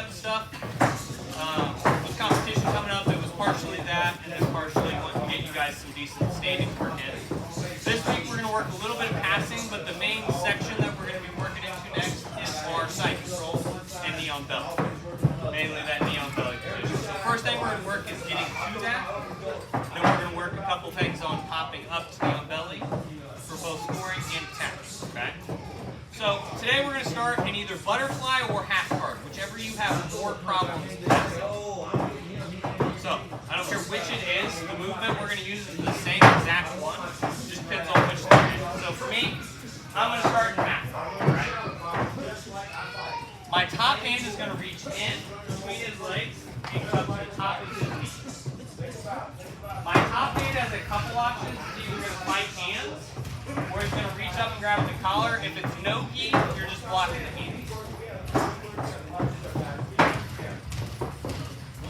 type of stuff. With competition coming up, it was partially that, and then partially wanting to get you guys some decent standing work in. This week we're going to work a little bit of passing, but the main section that we're going to be working into next is our side control and neon belly. Mainly that neon belly position. So the first thing we're going to work is getting to that. Then we're going to work a couple things on popping up to neon belly for both scoring and attacks. Okay? So today we're going to start in either butterfly or half guard, whichever you have more problems with. So I don't care which it is, the movement we're going to use is the same exact one. It just depends on which thing it is. So for me, I'm going to start in half guard. Right? My top hand is going to reach in between his legs and come to the top of his knee. My top hand has a couple options. It's either going to fight hands, or it's going to reach up and grab the collar. If it's no gi, you're just blocking the hand.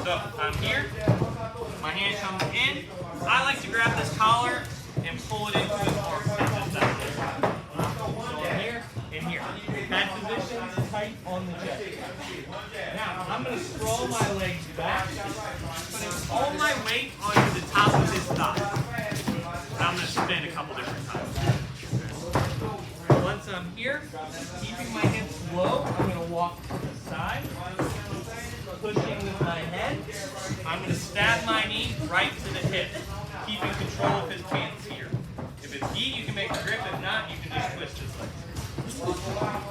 So I'm here. My hand comes in. I like to grab this collar and pull it into his arm. So I'm here and here. That position is tight on the chest. Now I'm going to scroll my legs back, putting all my weight onto the top of his thigh. I'm going to spin a couple different times. Once I'm here, keeping my hips low, I'm going to walk to the side, pushing with my head. I'm going to stab my knee right to the hip, keeping control of his pants here. If it's gi, you can make a grip. If not, you can just twist his legs.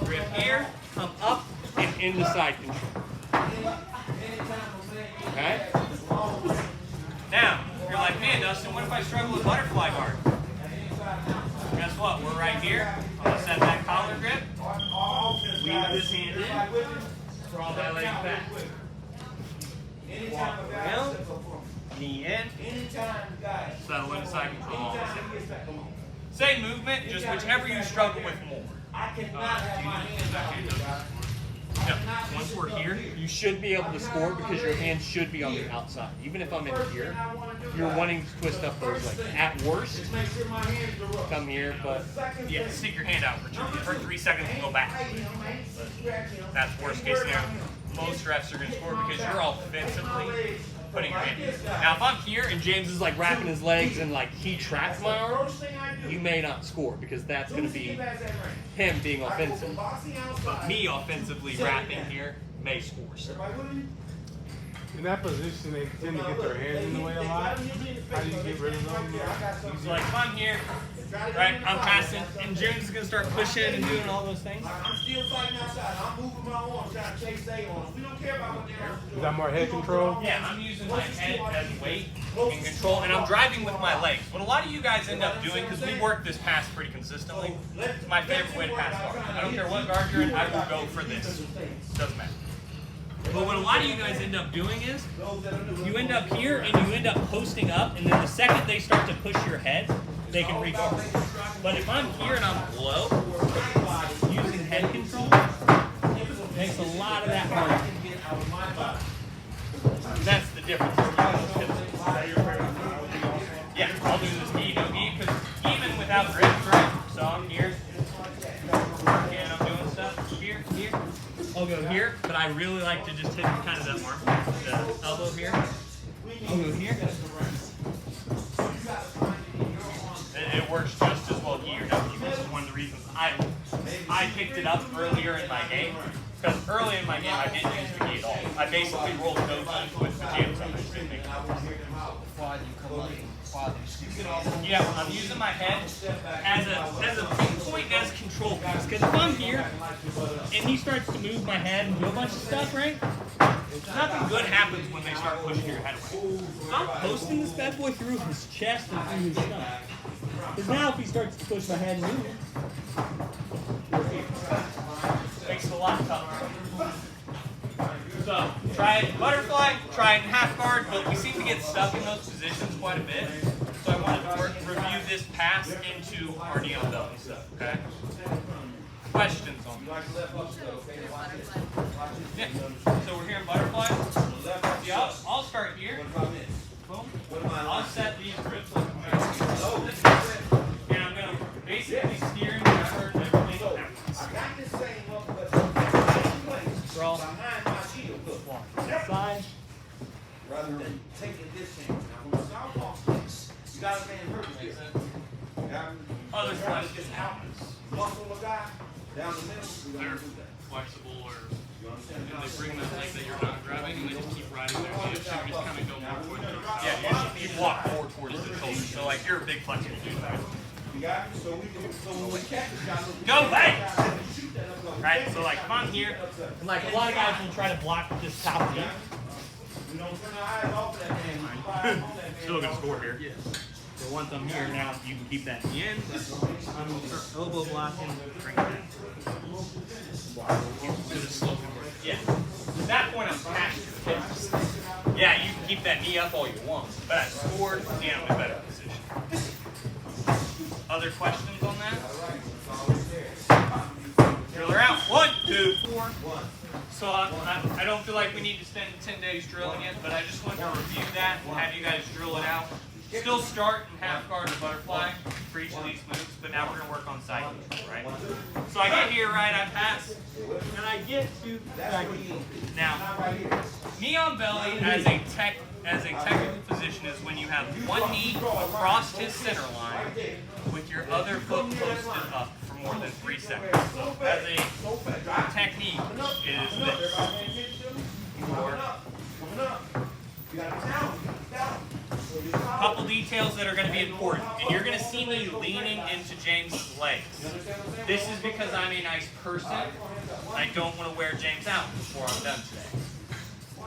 Grip here, come up, and into side control. Okay? Now, you're like, man, Dustin, what if I struggle with butterfly guard? Guess what? We're right here. I'm going to set that collar grip. Leave this hand in. Draw my legs back. Walk around. Knee in. Settle into side control. Same movement, just whichever you struggle with more. Once we're here, you should be able to score because your hands should be on the outside. Even if I'm in here, you're wanting to twist up those legs. At worst, come here, but yeah, stick your hand out for 3 seconds and go back. But that's worst case scenario. Most refs are going to score because you're offensively putting your hand in. Now, if I'm here and James is like wrapping his legs and like he traps my arm, you may not score because that's going to be him being offensive. But me offensively wrapping here may score. So. In that position, they tend to get their hands in the way a lot. How do you get rid of them? So like if I'm here, right, I'm passing, and James is going to start pushing and doing all those things. I'm still fighting outside. I'm moving my arms, trying to chase their arms. We don't care about what they're doing. Is that more head control? Yeah, I'm using my head as weight and control, and I'm driving with my legs. What a lot of you guys end up doing, because we work this pass pretty consistently, it's my favorite way to pass guard. I don't care what guard you're in, I will go for this. Doesn't matter. But what a lot of you guys end up doing is, you end up here and you end up posting up, and then the second they start to push your head, they can re-guard. But if I'm here and I'm low, using head control makes a lot of that harder. That's the difference. Yeah, I'll do this gi, no gi, because even without grip, right? So I'm here, and I'm doing stuff here. I'll go here, but I really like to just hit kind of that arm, the elbow here. I'll go here. It works just as well here. This is one of the reasons I picked it up earlier in my game. Because early in my game, I didn't use the gi at all. I basically rolled no guns with pajamas on my street. Yeah, I'm using my head as a pinpoint, as control piece. Because if I'm here and he starts to move my head and do a bunch of stuff, right? Nothing good happens when they start pushing your head away. So I'm posting this bad boy through his chest and through his stomach. Because now if he starts to push my head and move, makes it a lot tougher. So try it in butterfly, try it in half guard, but we seem to get stuck in those positions quite a bit. So I wanted to review this pass into our neon belly stuff, okay? Questions on this? Yeah. So we're here in butterfly. Yeah, I'll start here. Boom. I'll set these grips like this. And I'm going to basically steer and turn everything backwards. Draw. shield. Look. Walk to the side. Rather than taking this hand. Now, when the southpaw sticks, you got a man hurt here. Other side just out. Muscle a guy down the middle. We They're gotta do that. flexible, or You understand? if they bring that leg that you're not grabbing and they just keep riding their knee, so you just kind of go more towards the yeah, you walk more towards the shoulder. So like you're a big flexible dude, right? You got me? So we can, so when we catch the shot, Go back! shoot that up. Right, so like if I'm here, and like a lot of guys will try to block this top knee. We don't turn our eyes off of that man. We keep our eyes on that man. Still gonna score here. So once I'm here now, you can keep that in the end. I'm gonna start elbow blocking, bring it down. To the slope. Yeah. At that point, I'm past your hips. Yeah, you can keep that knee up all you want, but I scored and I'm in a better position. Other questions on that? Driller out. 1, 2, 4. So I don't feel like we need to spend 10 days drilling it, but I just wanted to review that and have you guys drill it out. Still start in half guard or butterfly for each of these moves, but now we're going to work on side control, right? So I get here, right, I pass, and I get to side control. Now, knee on belly as a technical position is when you have one knee across his center line with your other foot posted up for more than 3 seconds. So as a technique is this. Or couple details that are going to be important, and you're going to see me leaning into James's legs. This is because I'm a nice person. I don't want to wear James out before I'm done today.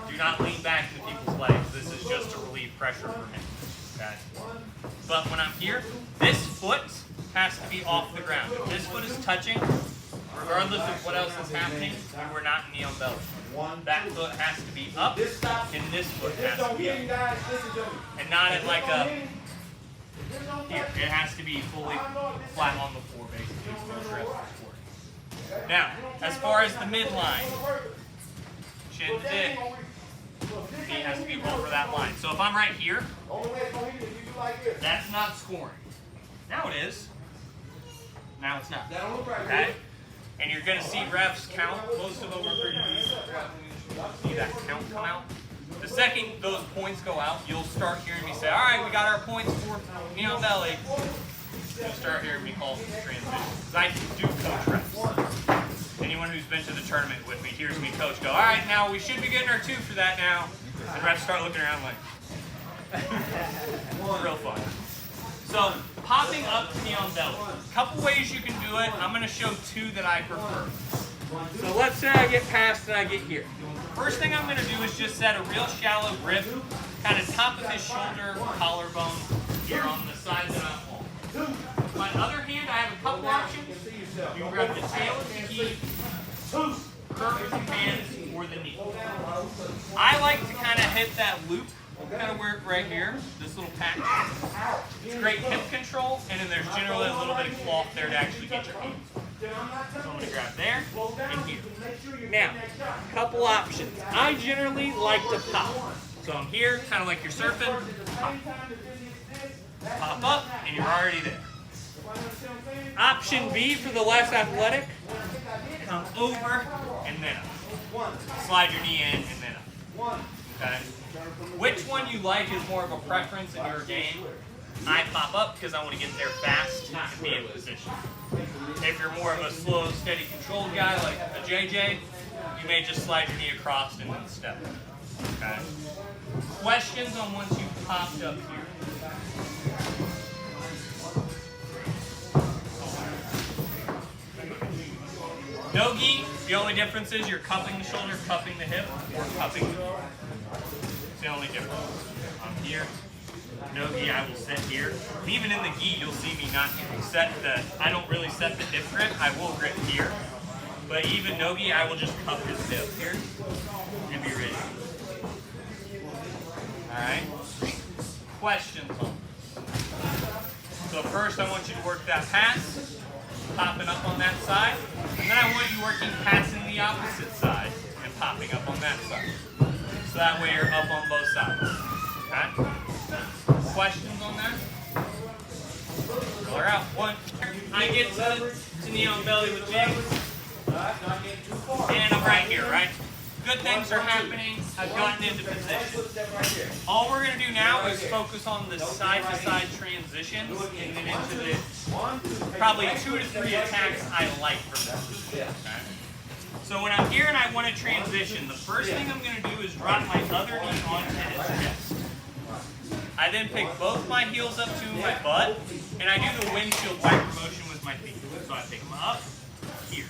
Do not lean back into people's legs. This is just to relieve pressure for him. Okay? But when I'm here, this foot has to be off the ground. If this foot is touching, regardless of what else is happening, we were not in knee on belly. That foot has to be up, and this foot has to be up. And not at like a, here, it has to be fully flat on the floor, basically. It's no stress on the floor. Now, as far as the midline, chin to dick, knee has to be over that line. So if I'm right here, that's not scoring. Now it is. Now it's not. Okay? And you're going to see refs count. Most of them are pretty decent. See that count come out. The second those points go out, you'll start hearing me say, all right, we got our points for knee on belly. You'll start hearing me call for transition. Because I do coach refs. Anyone who's been to the tournament with me hears me coach go, all right, now we should be getting our 2 for that now. And refs start looking around like, real fun. So, popping up to knee on belly. A couple ways you can do it. I'm going to show 2 that I prefer. So let's say I get past and I get here. First thing I'm going to do is just set a real shallow grip, kind of top of his shoulder, collarbone, here on the side that I'm on. My other hand, I have a couple options. You can grab the tail of the key, curve with your hands, or the knee. I like to kind of hit that loop. Kind of work right here, this little patch. It's great hip control, and then there's generally a little bit of cloth there to actually get your feet. So I'm going to grab there and here. Now, a couple options. I generally like to pop. So I'm here, kind of like you're surfing. Pop up, and you're already there. Option B for the less athletic, come over and then up. Slide your knee in and then up. Okay? Which one you like is more of a preference in your game. I pop up because I want to get there fast and be in position. If you're more of a slow, steady, controlled guy like a JJ, you may just slide your knee across and then step. Okay? Questions on once you've popped up here? No gi, the only difference is you're cupping the shoulder, cupping the hip, or cupping the knee. It's the only difference. I'm here. No gi, I will sit here. And even in the gi, you'll see me not set the, I don't really set the hip grip. I will grip here. But even no gi, I will just cup his hip here and be ready. Alright? Questions on this? So first I want you to work that pass, popping up on that side. And then I want you working passing the opposite side and popping up on that side. So that way you're up on both sides. Okay? Questions on that? Roller out. 1. I get to knee on belly with James. And I'm right here, right? good things are happening. I've gotten into position. All we're going to do now is focus on the side-to-side transitions and then into the probably 2 to 3 attacks I like from this. Okay? So when I'm here and I want to transition, the first thing I'm going to do is drop my other knee onto his chest. I then pick both my heels up to my butt, and I do the windshield wiper motion with my feet. So I pick them up, here.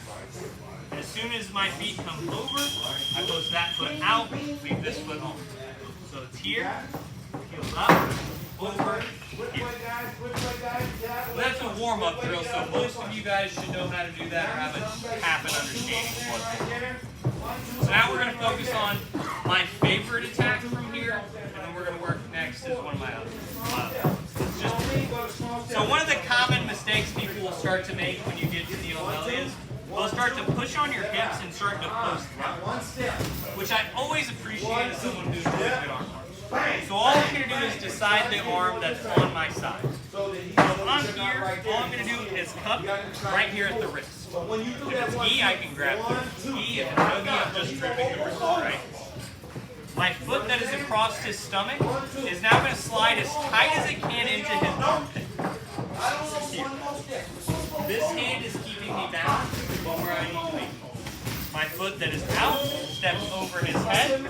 As soon as my feet come over, I post that foot out, leave this foot on. So it's here, heels up, over, here. Well, that's a warm-up drill, so most of you guys should know how to do that or have a half an understanding of what's going on. So now we're going to focus on my favorite attack from here, and then we're going to work next is one of my others. So one of the common mistakes people will start to make when you get to the OL is they'll start to push on your hips and start to post left, which I always appreciate as someone who's really good arm bars. So all I'm going to do is decide the arm that's on my side. So if I'm here, all I'm going to do is cup right here at the wrist. If it's gi, I can grab the gi. If it's no gi, I'm just tripping the wrist, right? My foot that is across his stomach is now going to slide as tight as it can into his armpit. Here. This hand is keeping me down from where I need to be. My foot that is out steps over his head.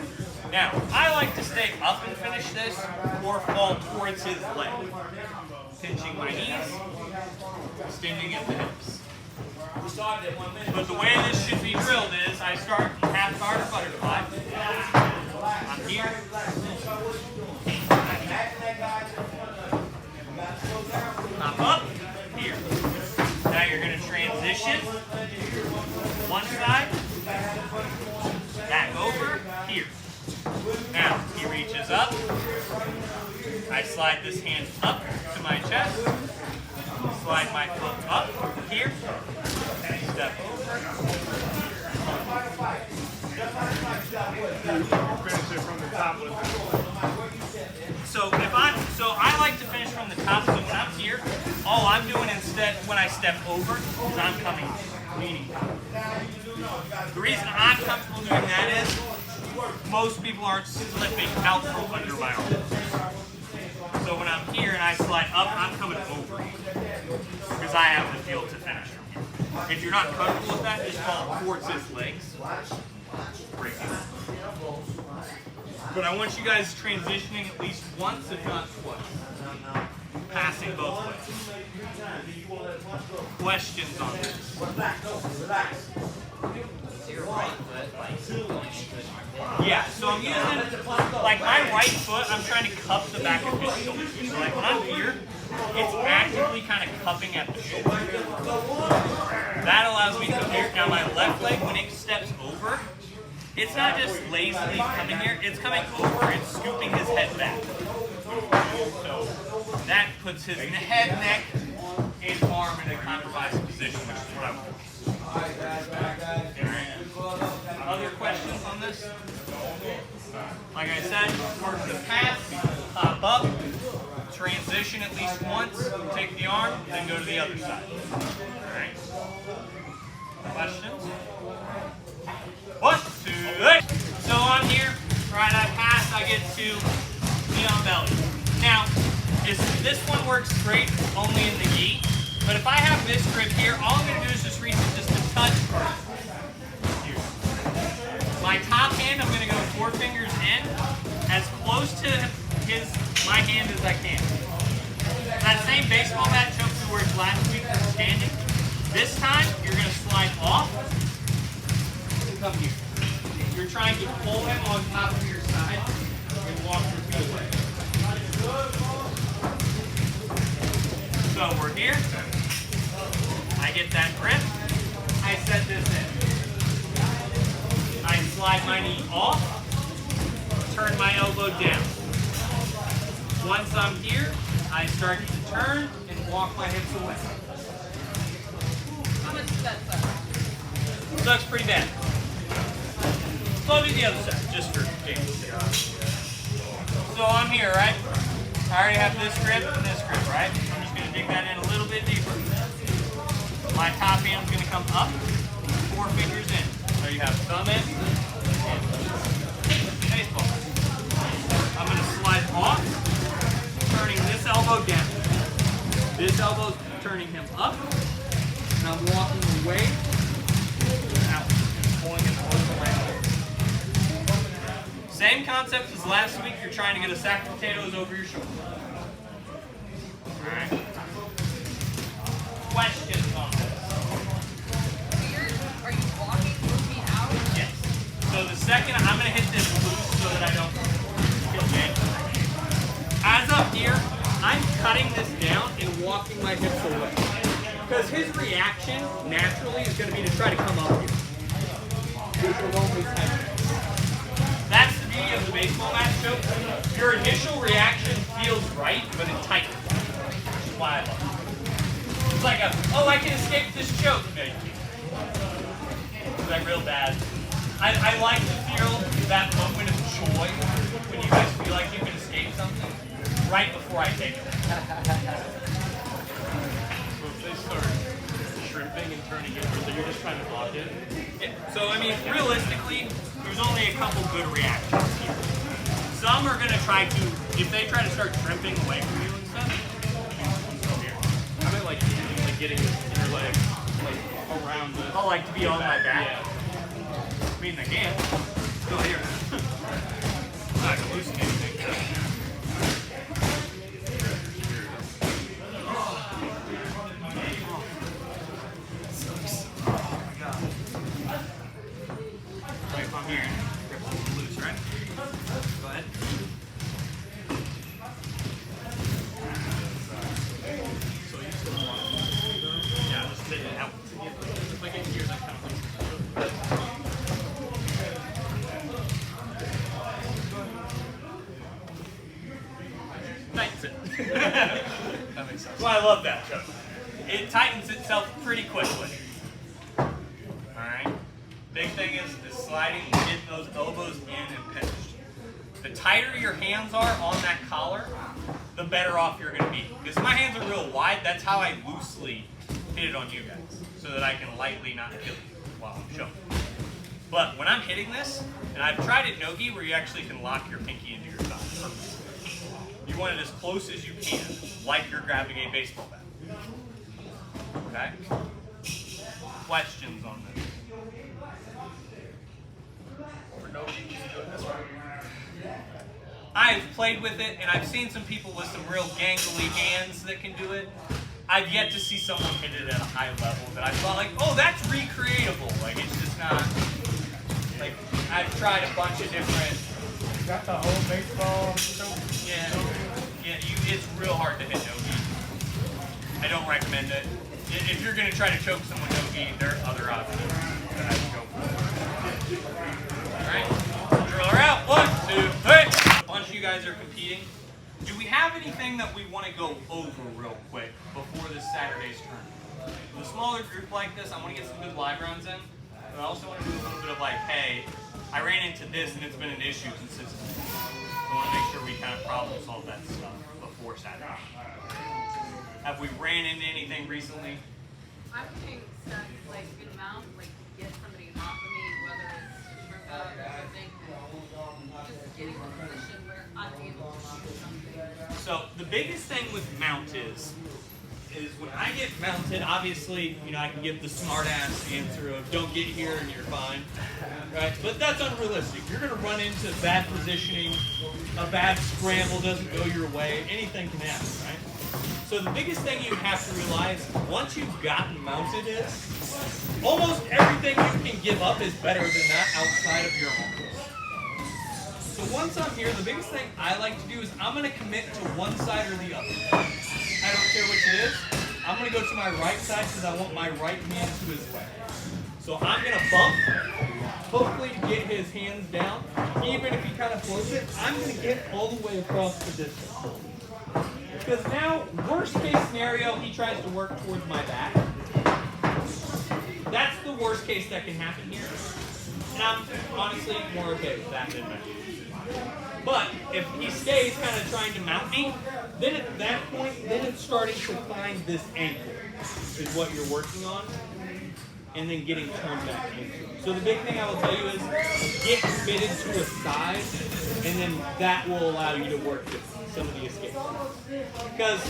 Now, I like to stay up and finish this or fall towards his leg. Pinching my knees, extending at the hips. But the way this should be drilled is I start in half guard or butterfly. I'm here. I'm up. Here. Now you're going to transition. One side. Back over. Here. Now he reaches up. I slide this hand up to my chest. Slide my foot up. Here. Step over. Finish it from the top with So I like to finish from the top. So when I'm here, all I'm doing instead when I step over is I'm coming leaning. The reason I'm comfortable doing that is most people aren't slipping out from under my arm. So when I'm here and I slide up, I'm coming over because I have the feel to finish from here. If you're not comfortable with that, just fall towards his legs. Break it. But I want you guys transitioning at least once, if not twice. Passing both ways. Questions on this? Yeah, so I'm using, like my right foot, I'm trying to cup the back of his shoulder. So like when I'm here, it's actively kind of cupping at the shoulder. That allows me to come here. Now my left leg, when it steps over, it's not just lazily coming here, it's coming over and scooping his head back. So that puts his head, neck, and arm in a compromised position, which is what I want. Other questions on this? Like I said, work the path, pop up, transition at least once, take the arm, then go to the other side. Alright? Questions? 1, 2, 3. So I'm here, right, I pass, I get to knee on belly. Now, this one works great only in the gi, but if I have this grip here, all I'm going to do is just reach it just a touch further. Here. My top hand, I'm going to go 4 fingers in, as close to my hand as I can. That same baseball bat choke we worked last week for standing, this time you're going to slide off and come here. You're trying to pull him on top of your side and walk your feet away. So we're here. I get that grip. I set this in. I slide my knee off. Turn my elbow down. Once I'm here, I start to turn and walk my hips away. How much does that suck? Sucks pretty bad. So I'll do the other side, just for James' sake. So I'm here, right? I already have this grip and this grip, right? I'm just going to dig that in a little bit deeper. My top hand's going to come up, 4 fingers in. So you have thumb in, Baseball. I'm going to slide off, turning this elbow down. This elbow's turning him up, and I'm walking away, out, pulling him over. Same concept as last week. You're trying to get a sack of potatoes over your shoulder. All right. Questions on this? Are you walking, moving out? Yes. So the second I'm going to hit this loose so that I don't kill James. As up here, I'm cutting this down and walking my hips away. Because his reaction naturally is going to be to try to come up here. Which will only tighten. That's the beauty of the baseball match choke. Your initial reaction feels right, but it tightens. Which is why I love it. It's like oh, I can escape this choke. Maybe. Is that real bad? I like to feel that moment of joy when you guys feel like you can escape something right before I take it. So if they start shrimping and turning it, so you're just trying to block it? Yeah. So, I mean, realistically, there's only a couple good reactions here. Some are going to try to, if they try to start shrimping away from you and stuff, go here. I meant like getting your leg like around the. I like to be on my back. Yeah. I mean, I can. Go here. I'm not going to loosen anything. Right, if I'm here, grip a little loose, right? Go ahead. So you still want to. Yeah, just take it out. If I get here, that kind of thing. Tightens it. That makes sense. Well, I love that choke. It tightens itself pretty quickly. Alright? Big thing is sliding, getting those elbows in and pinched. The tighter your hands are on that collar, the better off you're going to be. Because my hands are real wide, that's how I loosely hit it on you guys. So that I can lightly not kill you while I'm showing. But when I'm hitting this, and I've tried it no-gi where you actually can lock your pinky into your thumb. You want it as close as you can, like you're grabbing a baseball bat. Okay? Questions on this? For no you can do it this way. I've played with it, and I've seen some people with some real gangly hands that can do it. I've yet to see someone hit it at a high level that I thought, like, oh, that's recreatable. Like, it's just not. Like, I've tried a bunch of different. Got the whole baseball choke. Yeah, it's real hard to hit no-gi. I don't recommend it. If you're going to try to choke someone no-gi, there are other options that I would go for. Alright, driller out. 1, 2, 3. A bunch of you guys are competing. Do we have anything that we want to go over real quick before this Saturday's tournament? With a smaller group like this, I want to get some good live rounds in. But I also want to do a little bit of like, hey, I ran into this and it's been an issue consistently. I want to make sure we kind of problem solve that stuff before Saturday. Have we ran into anything recently? I'm getting stuck, like, good amount, like, get somebody off of me, whether it's shrimp up or something. Just getting in a position where I'm able to shoot something. So the biggest thing with mount is when I get mounted, obviously, you know, I can give the smart ass answer of don't get here and you're fine, right? But that's unrealistic. You're going to run into bad positioning, a bad scramble doesn't go your way, anything can happen, right? So the biggest thing you have to realize, once you've gotten mounted is, almost everything you can give up is better than that outside of your arms. So once I'm here, the biggest thing I like to do is I'm going to commit to one side or the other. I don't care which it is. I'm going to go to my right side because I want my right hand to his left. So I'm going to bump, hopefully to get his hands down. Even if he kind of floats it, I'm going to get all the way across the distance. Because now, worst case scenario, he tries to work towards my back. That's the worst case that can happen here. And I'm honestly more okay with that than that. But if he stays kind of trying to mount me, then at that point, then it's starting to find this ankle, is what you're working on. and then getting turned back into. So the big thing I will tell you is get committed to a side, and then that will allow you to work with some of the escape. Because,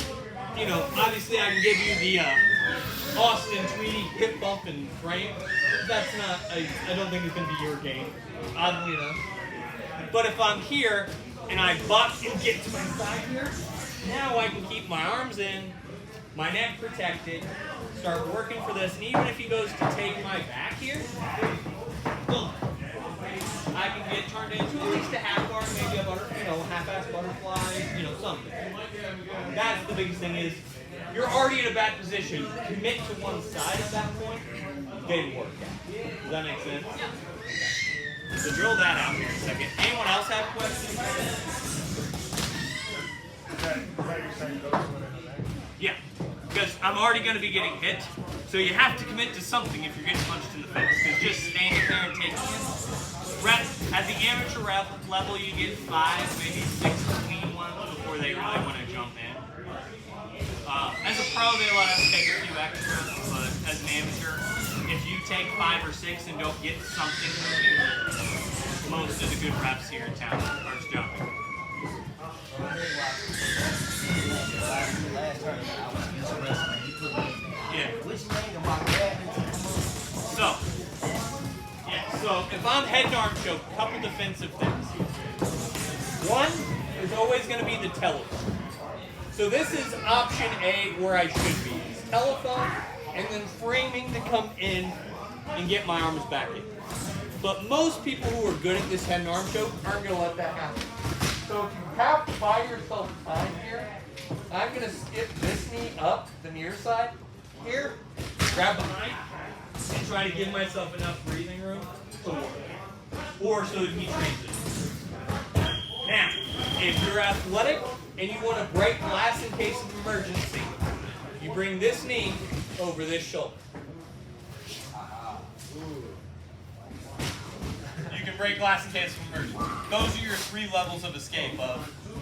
you know, obviously I can give you the Austin Tweedy hip bump and frame. That's not, I don't think it's going to be your game, oddly enough. But if I'm here and I box and get to my side here, now I can keep my arms in, my neck protected, start working for this, and even if he goes to take my back here, boom, I can get turned into at least a half guard, maybe a half-ass butterfly, something. That's the biggest thing is, you're already in a bad position. Commit to one side at that point, then work. Does that make sense? Yeah. So drill that out here in a second. Anyone else have questions? Yeah, because I'm already going to be getting hit, so you have to commit to something if you're getting punched in the face. Because just standing there and taking it. At the amateur level, you get 5, maybe 6 clean ones before they really want to jump in. As a pro, they let us take a few extras, but as an amateur, if you take 5 or 6 and don't get something moving, most of the good reps here in town are just jumping. Yeah. So if I'm head and arm choke, a couple defensive things. One is always going to be the telephone. So this is option A where I should be. It's telephone and then framing to come in and get my arms back in. But most people who are good at this head and arm choke aren't going to let that happen. So if you have to buy yourself time here, I'm going to skip this knee up the near side here, grab behind, and try to give myself enough breathing room to work. Or so that he trains it. Now, if you're athletic and you want to break glass in case of emergency, you bring this knee over this shoulder. You can break glass in case of emergency. Those are your 3 levels of escape.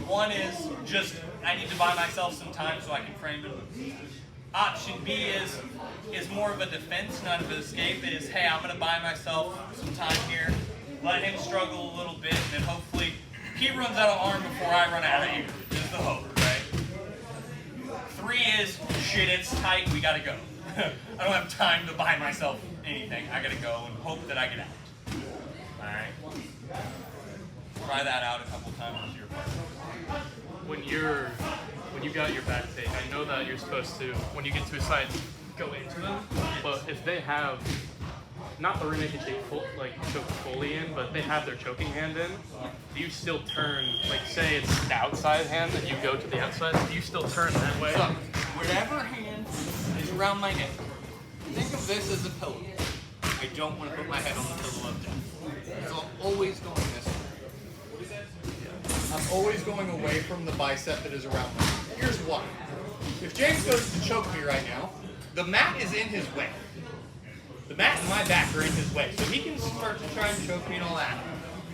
One is just, I need to buy myself some time so I can frame it. Option B is more of a defense, not of an escape. It is, hey, I'm going to buy myself some time here, let him struggle a little bit, and then hopefully he runs out of arm before I run out of ear. Is the hope, right? 3 is, shit, it's tight, we got to go. I don't have time to buy myself anything. I got to go and hope that I get out. All right? Try that out a couple times with your partner. When you got your back take, I know that you're supposed to, when you get to a side, go into them. But if they have, not the make it choke fully in, but they have their choking hand in, do you still turn, like say it's the outside hand that you go to the outside, do you still turn that way? So, whatever hand is around my neck, think of this as a pillow. I don't want to put my head on the pillow of death. So I'm always going this way. I'm always going away from the bicep that is around me. Here's why. If James goes to choke me right now, the mat is in his way. The mat and my back are in his way. So he can start to try and choke me and all that.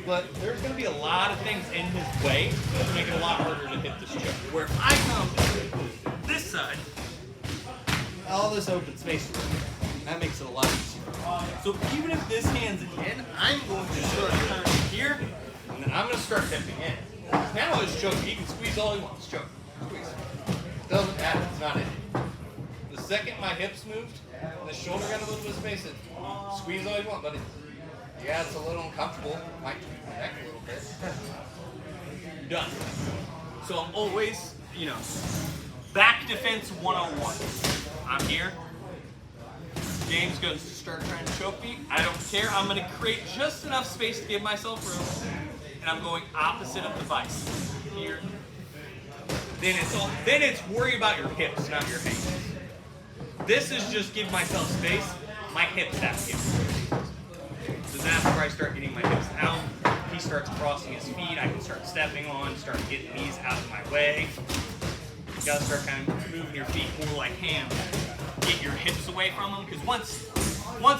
But there's going to be a lot of things in his way to make it a lot harder to hit this choke. Where if I come this side, all this open space, that makes it a lot easier. So even if this hand's in, I'm going to start turning here, and then I'm going to start dipping in. Now it's choking. He can squeeze all he wants. Choke. Squeeze. Doesn't matter. It's not in. The second my hips moved, and the shoulder got a little bit of space, squeeze all you want, buddy. Yeah, it's a little uncomfortable. Might tweak my neck a little bit. You're done. So I'm always, back defense 101. I'm here. James goes to start trying to choke me. I don't care. I'm going to create just enough space to give myself room. And I'm going opposite of the bicep. Here. Then it's worry about your hips, not your hands. This is just give myself space. My hips have to get moved. So that's where I start getting my hips out. He starts crossing his feet. I can start stepping on, start getting these out of my way. You gotta start kind of moving your feet more like hands. Get your hips away from him, because once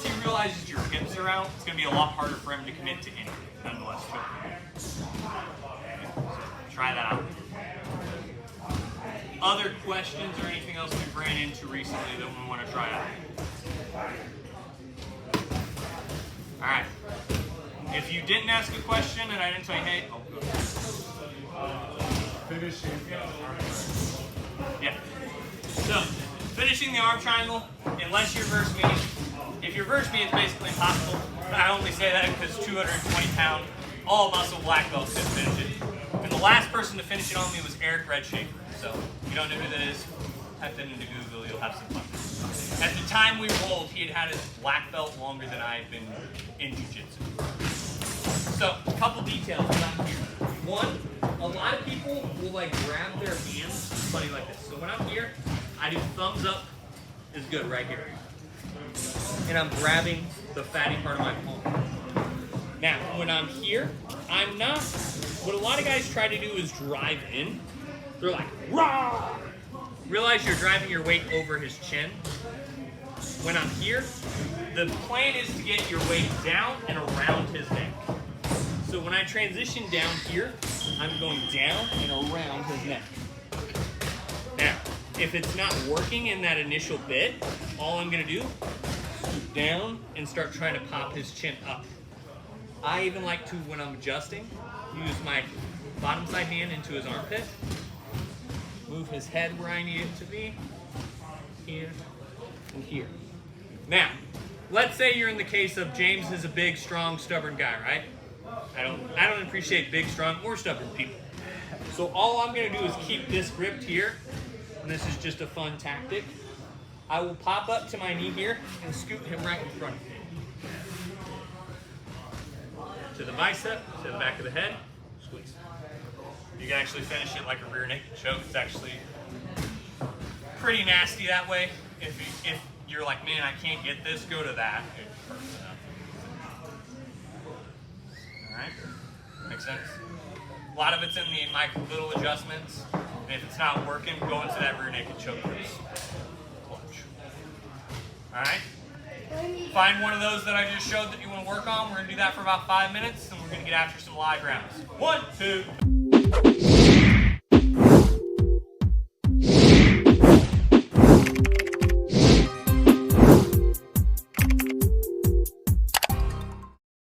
he realizes your hips are out, it's gonna be a lot harder for him to commit to anything, nonetheless. So try that out. Other questions or anything else we've ran into recently that we want to try out? All right. If you didn't ask a question and I didn't say, hey, oh, good. Finishing. Yeah. So, finishing the arm triangle, unless you're versus me. If you're versus me, it's basically impossible. I only say that because 220-pound, all muscle black belts couldn't finish it. And the last person to finish it on me was Eric Redshafer. So, if you don't know who that is, type that into Google, you'll have some fun. At the time we rolled, he had his black belt longer than I had been in jiu-jitsu. So, a couple details about here. One, a lot of people will like grab their hands funny like this. So when I'm here, I do thumbs up is good right here. And I'm grabbing the fatty part of my palm. Now, when I'm here, I'm not, what a lot of guys try to do is drive in. They're like, rah! Realize you're driving your weight over his chin. When I'm here, the plan is to get your weight down and around his neck. So when I transition down here, I'm going down and around his neck. Now, if it's not working in that initial bit, all I'm gonna do is scoot down and start trying to pop his chin up. I even like to, when I'm adjusting, use my bottom side hand into his armpit, move his head where I need it to be, here and here. Now, let's say you're in the case of James is a big, strong, stubborn guy, right? I don't appreciate big, strong, or stubborn people. So all I'm gonna do is keep this gripped here, and this is just a fun tactic. I will pop up to my knee here and scoot him right in front of me. To the bicep, to the back of the head, squeeze. You can actually finish it like a rear naked choke. It's actually pretty nasty that way. If you're like, man, I can't get this, go to that. Alright? Makes sense? A lot of it's in the micro little adjustments. And if it's not working, go into that rear naked choke first. Clutch. Alright? Find one of those that I just showed that you want to work on. We're going to do that for about 5 minutes, and we're going to get after some live rounds. 1, 2, 3.